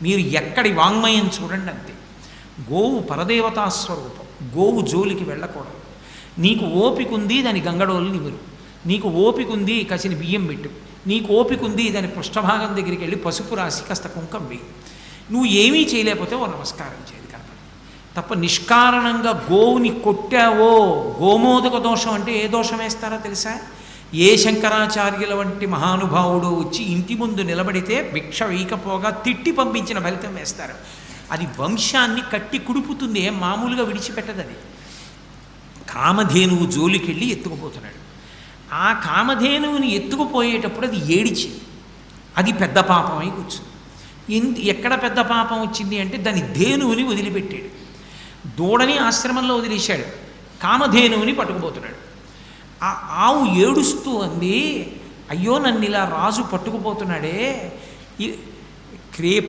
మీరు ఎక్కడి వాంగ్మయం చూడండి అంతే. గోవు పరదేవతా స్వరూపం. గోవు జోలికి వెళ్ళకూడదు. నీకు ఓపిక ఉంది, దాని గంగడోలు నిమురు. నీకు ఓపిక ఉంది, కసిన బియ్యం పెట్టు. నీకు ఓపిక ఉంది, దాని పృష్ఠభాగం దగ్గరికి వెళ్ళి పసుపు రాసి కాస్త కుంకం వేయి. నువ్వు ఏమీ చేయలేకపోతే ఓ నమస్కారం చేయదు కనపడి. తప్ప నిష్కారణంగా గోవుని కొట్టావో, గోమోదక దోషం అంటే ఏ దోషం వేస్తారో తెలుసా? ఏ శంకరాచార్యుల వంటి మహానుభావుడు వచ్చి ఇంటి ముందు నిలబడితే భిక్ష వేయకపోగా తిట్టి పంపించిన ఫలితం వేస్తారు. అది వంశాన్ని కట్టి కుడుపుతుంది, ఏం మామూలుగా విడిచిపెట్టదు. అది కామధేనువు జోలికెళ్ళి ఎత్తుకుపోతున్నాడు. ఆ కామధేనువుని ఎత్తుకుపోయేటప్పుడు అది ఏడిచి, అది పెద్ద పాపం అయి కూర్చుంది. ఎక్కడ పెద్ద పాపం వచ్చింది అంటే దాని ధేనువుని వదిలిపెట్టాడు. దూడని ఆశ్రమంలో వదిలేశాడు, కామధేనువుని పట్టుకుపోతున్నాడు. ఆ ఆవు ఏడుస్తూ అంది, అయ్యో నన్ను ఇలా రాజు పట్టుకుపోతున్నాడే.